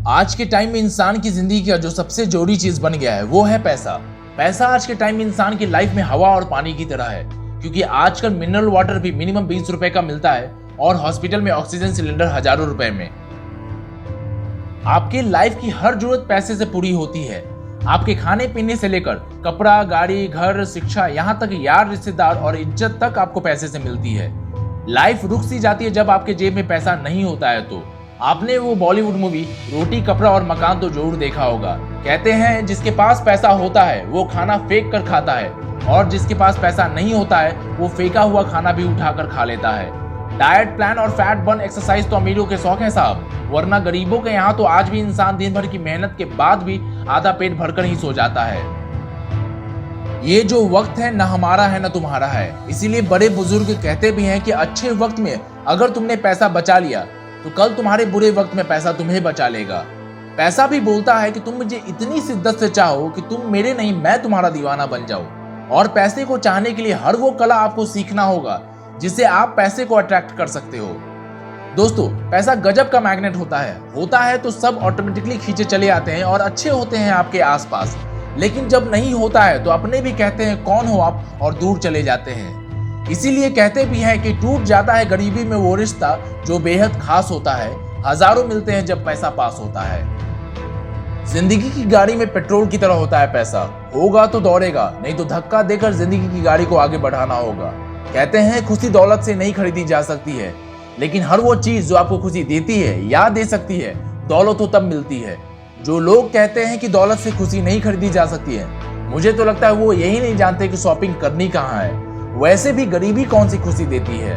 आज के टाइम में इंसान की जिंदगी का जो सबसे जरूरी चीज बन गया है वो है पैसा। पैसा आज के टाइम में इंसान की लाइफ में हवा और पानी की तरह है, क्योंकि आजकल मिनरल वाटर भी मिनिमम 20 रुपए का मिलता है और हॉस्पिटल में ऑक्सीजन सिलेंडर हजारों रुपए में। आपकी लाइफ की हर जरूरत पैसे से पूरी होती है। आपके खाने पीने से लेकर कपड़ा, गाड़ी, घर, शिक्षा, यहाँ तक यार, रिश्तेदार और इज्जत तक आपको पैसे से मिलती है। लाइफ रुक सी जाती है जब आपके जेब में पैसा नहीं होता है। तो आपने वो बॉलीवुड मूवी रोटी, कपड़ा और मकान तो जरूर देखा होगा। कहते हैं जिसके पास पैसा होता है वो खाना फेंक कर खाता है, और जिसके पास पैसा नहीं होता है वो फेंका हुआ खाना भी उठाकर खा लेता है। डाइट प्लान और फैट बर्न एक्सरसाइज तो अमीरों के शौक है साहब, वरना गरीबों के यहाँ तो आज भी इंसान दिन भर की मेहनत के बाद भी आधा पेट भरकर ही सो जाता है। ये जो वक्त है न हमारा है न तुम्हारा है, इसीलिए बड़े बुजुर्ग कहते भी हैं कि अच्छे वक्त में अगर तुमने पैसा बचा लिया तो कल तुम्हारे बुरे वक्त में पैसा तुम्हें बचा लेगा। पैसा भी बोलता है कि तुम मुझे इतनी शिद्दत से चाहो कि तुम मेरे नहीं मैं तुम्हारा दीवाना बन जाओ। और पैसे को चाहने के लिए हर वो कला आपको सीखना होगा जिससे आप पैसे को अट्रैक्ट कर सकते हो। दोस्तों, पैसा गजब का मैग्नेट होता है तो सब ऑटोमेटिकली खींचे चले आते हैं और अच्छे होते हैं आपके आसपास। लेकिन जब नहीं होता है तो अपने भी कहते हैं कौन हो आप, और दूर चले जाते हैं। इसीलिए कहते भी हैं कि टूट जाता है गरीबी में वो रिश्ता जो बेहद खास होता है। हजारों मिलते हैं जब पैसा पास होता है। जिंदगी की गाड़ी में पेट्रोल की तरह होता है पैसा, होगा तो दौड़ेगा, नहीं तो धक्का देकर जिंदगी की गाड़ी को आगे बढ़ाना होगा। कहते हैं खुशी दौलत से नहीं खरीदी जा सकती है, लेकिन हर वो चीज जो आपको खुशी देती है या दे सकती है, दौलत तो तब मिलती है। जो लोग कहते हैं कि दौलत से खुशी नहीं खरीदी जा सकती है, मुझे तो लगता है वो यही नहीं जानते कि शॉपिंग करनी कहाँ है। वैसे भी गरीबी कौन सी खुशी देती है।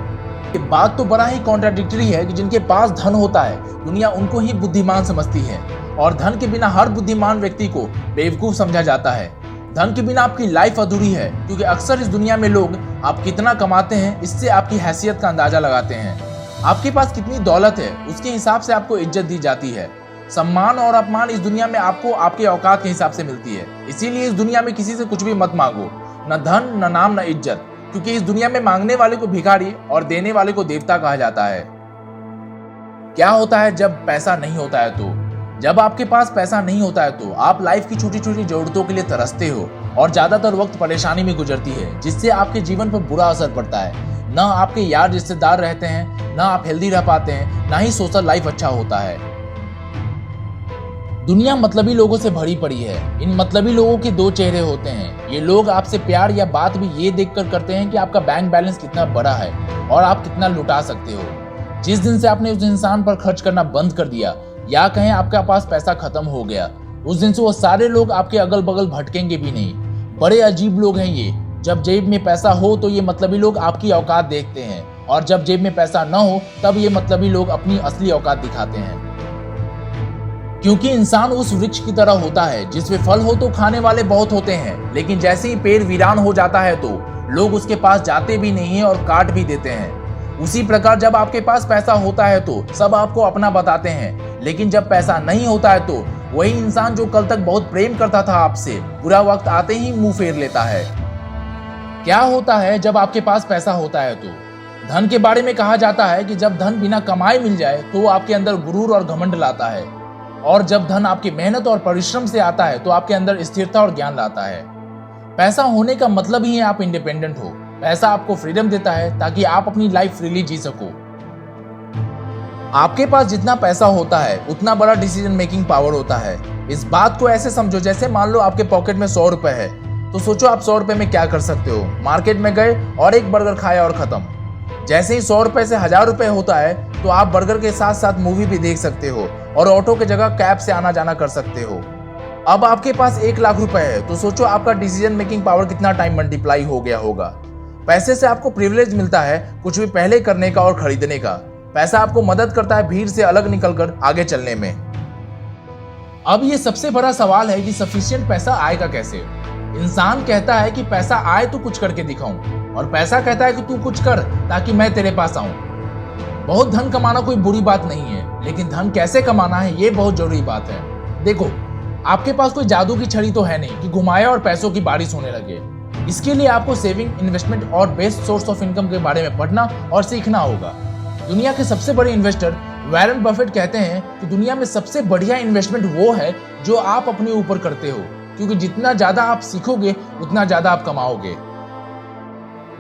ये बात तो बड़ा ही कॉन्ट्राडिक्टरी है कि जिनके पास धन होता है दुनिया उनको ही बुद्धिमान समझती है, और धन के बिना हर बुद्धिमान व्यक्ति को बेवकूफ समझा जाता है। धन के बिना आपकी लाइफ अधूरी है, क्योंकि अक्सर इस दुनिया में लोग आप कितना कमाते हैं इससे आपकी हैसियत का अंदाजा लगाते हैं। आपके पास कितनी दौलत है उसके हिसाब से आपको इज्जत दी जाती है। सम्मान और अपमान इस दुनिया में आपको आपके औकात के हिसाब से मिलती है। इसीलिए इस दुनिया में किसी से कुछ भी मत मांगो, न धन, न नाम, न इज्जत, क्योंकि इस दुनिया में मांगने वाले को भिखारी और देने वाले को देवता कहा जाता है। क्या होता है जब पैसा नहीं होता है? तो जब आपके पास पैसा नहीं होता है तो आप लाइफ की छोटी छोटी जरूरतों के लिए तरसते हो, और ज्यादातर वक्त परेशानी में गुजरती है, जिससे आपके जीवन पर बुरा असर पड़ता है। ना आपके यार रिश्तेदार रहते हैं, ना आप हेल्दी रह पाते हैं, ना ही सोशल लाइफ अच्छा होता है। दुनिया मतलबी लोगों से भरी पड़ी है। इन मतलबी लोगों के दो चेहरे होते हैं। ये लोग आपसे प्यार या बात भी ये देखकर करते हैं कि आपका बैंक बैलेंस कितना बड़ा है और आप कितना लुटा सकते हो। जिस दिन से आपने उस इंसान पर खर्च करना बंद कर दिया, या कहें आपके पास पैसा खत्म हो गया, उस दिन से वो सारे लोग आपके अगल बगल भटकेंगे भी नहीं। बड़े अजीब लोग हैं ये। जब जेब में पैसा हो तो ये मतलबी लोग आपकी औकात देखते हैं, और जब जेब में पैसा न हो तब ये मतलबी लोग अपनी असली औकात दिखाते हैं। क्योंकि इंसान उस वृक्ष की तरह होता है जिसमें फल हो तो खाने वाले बहुत होते हैं, लेकिन जैसे ही पेड़ वीरान हो जाता है तो लोग उसके पास जाते भी नहीं है और काट भी देते हैं। उसी प्रकार जब आपके पास पैसा होता है तो सब आपको अपना बताते हैं, लेकिन जब पैसा नहीं होता है तो वही इंसान जो कल तक बहुत प्रेम करता था आपसे, बुरा वक्त आते ही मुंह फेर लेता है। क्या होता है जब आपके पास पैसा होता है? तो धन के बारे में कहा जाता है कि जब धन बिना कमाए मिल जाए तो वो आपके अंदर गुरूर और घमंड लाता है, और जब धन आपकी मेहनत और परिश्रम से आता है तो आपके अंदर स्थिरता और ज्ञान लाता है। पैसा होने का मतलब ही है आप इंडिपेंडेंट हो। पैसा आपको फ्रीडम देता है ताकि आप अपनी लाइफ फ्रीली जी सको। आपके पास जितना पैसा होता है उतना बड़ा डिसीजन मेकिंग पावर होता है। इस बात को ऐसे समझो जैसे मान लो आपके पॉकेट में 100 रुपए है, तो सोचो आप 100 रुपए में क्या कर सकते हो। मार्केट में गए और एक बर्गर खाया और खत्म। जैसे ही 100 रुपए से 1000 रुपए होता है तो आप बर्गर के साथ साथ मूवी भी देख सकते हो, और ऑटो की जगह कैब से आना जाना कर सकते हो। अब आपके पास 1 लाख रुपए है, तो सोचो आपका डिसीजन मेकिंग पावर कितना टाइम मल्टीप्लाई हो गया होगा। पैसे से आपको प्रिविलेज मिलता है कुछ भी पहले करने का और खरीदने का। पैसा आपको मदद करता है भीड़ से अलग निकलकर आगे चलने में। अब ये सबसे बड़ा सवाल है कि सफिशिएंट पैसा आएगा कैसे। इंसान कहता है कि पैसा आए तो कुछ करके दिखाऊं, और पैसा कहता है कि तू कुछ कर ताकि मैं तेरे पास आऊं। बहुत धन कमाना कोई बुरी बात नहीं है, लेकिन धन कैसे कमाना है ये बहुत जरूरी बात है। देखो, आपके पास कोई जादू की छड़ी तो है नहीं कि घुमाए और पैसों की बारिश होने लगे। इसके लिए आपको सेविंग, इन्वेस्टमेंट और बेस्ट सोर्स ऑफ इनकम के बारे में पढ़ना और सीखना होगा। दुनिया के सबसे बड़े इन्वेस्टर वॉरेन बफेट कहते हैं कि दुनिया में सबसे बढ़िया इन्वेस्टमेंट वो है जो आप अपने ऊपर करते हो, क्योंकि जितना ज्यादा आप सीखोगे उतना ज्यादा आप कमाओगे।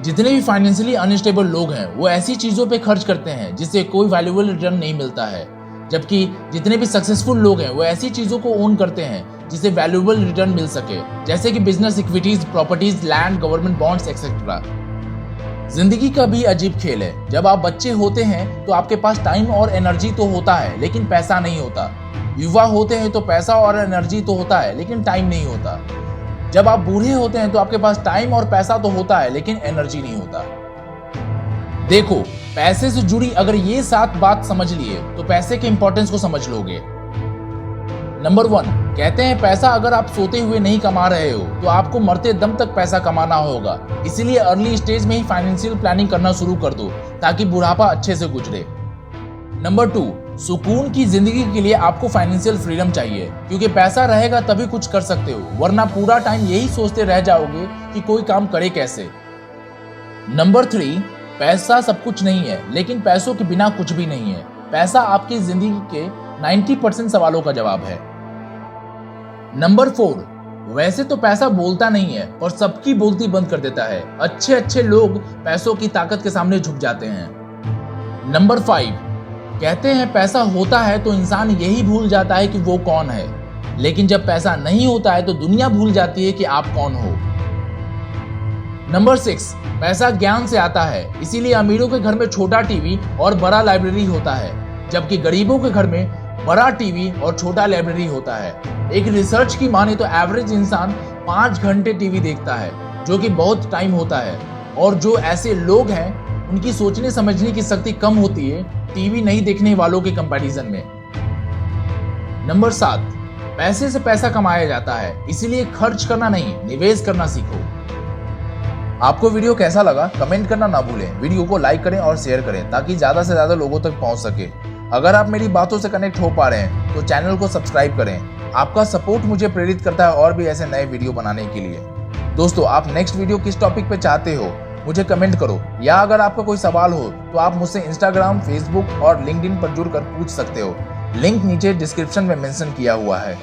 जितने भी फाइनेंशियली अनस्टेबल लोग हैं वो ऐसी चीजों पे खर्च करते हैं जिससे कोई वैल्यूएबल रिटर्न नहीं मिलता है, जबकि जितने भी सक्सेसफुल लोग हैं वो ऐसी चीजों को ओन करते हैं जिससे वैल्यूएबल रिटर्न मिल सके, जैसे कि business, equities, properties, land, government bonds etcetera. जिंदगी का भी अजीब खेल है। जब आप बच्चे होते हैं तो आपके पास टाइम और एनर्जी तो होता है लेकिन पैसा नहीं होता। युवा होते हैं तो पैसा और एनर्जी तो होता है लेकिन टाइम नहीं होता। जब आप बूढ़े होते हैं तो आपके पास टाइम और पैसा तो होता है लेकिन एनर्जी नहीं होता। देखो, पैसे से जुड़ी अगर ये 7 बात समझ लिए तो पैसे के इंपॉर्टेंस को समझ लोगे। नंबर 1, कहते हैं पैसा अगर आप सोते हुए नहीं कमा रहे हो तो आपको मरते दम तक पैसा कमाना होगा। इसीलिए अर्ली स्टेज में ही फाइनेंशियल प्लानिंग करना शुरू कर दो ताकि बुढ़ापा अच्छे से गुजरे। नंबर 2, सुकून की जिंदगी के लिए आपको फाइनेंशियल फ्रीडम चाहिए, क्योंकि पैसा रहेगा तभी कुछ कर सकते हो, वरना पूरा टाइम यही सोचते रह जाओगे कि कोई काम करे कैसे। नंबर 3, पैसा सब कुछ नहीं है लेकिन पैसों के बिना कुछ भी नहीं है। पैसा आपकी जिंदगी के 90% सवालों का जवाब है। नंबर 4, वैसे तो पैसा बोलता नहीं है और सबकी बोलती बंद कर देता है। अच्छे लोग पैसों की ताकत के सामने झुक जाते हैं। नंबर 5, कहते हैं पैसा होता है तो इंसान यही भूल जाता है कि वो कौन है, लेकिन जब पैसा नहीं होता है तो दुनिया भूल जाती है कि आप कौन हो। नंबर 6, पैसा ज्ञान से आता है, इसीलिए अमीरों के घर में छोटा टीवी और बड़ा लाइब्रेरी होता है, जबकि गरीबों के घर में बड़ा टीवी और छोटा लाइब्रेरी होता है। एक रिसर्च की माने तो एवरेज इंसान 5 घंटे टीवी देखता है, जो कि बहुत टाइम होता है, और जो ऐसे लोग हैं उनकी सोचने समझने की शक्ति कम होती है टीवी नहीं देखने वालों के कंपैरिजन में। नंबर 7, पैसे से पैसा कमाया जाता है, इसीलिए खर्च करना नहीं, निवेश करना सीखो। आपको वीडियो कैसा लगा कमेंट करना ना भूलें। वीडियो को लाइक करें और शेयर करें ताकि ज्यादा से ज्यादा लोगों तक पहुंच सके। अगर आप मेरी बातों से कनेक्ट हो पा रहे हैं तो चैनल को सब्सक्राइब करें। आपका सपोर्ट मुझे प्रेरित करता है और भी ऐसे नए वीडियो बनाने के लिए। दोस्तों, आप नेक्स्ट वीडियो किस टॉपिक पे चाहते हो मुझे कमेंट करो, या अगर आपका कोई सवाल हो तो आप मुझसे इंस्टाग्राम, फेसबुक और लिंक्डइन पर जुड़कर पूछ सकते हो। लिंक नीचे डिस्क्रिप्शन में मेंशन किया हुआ है।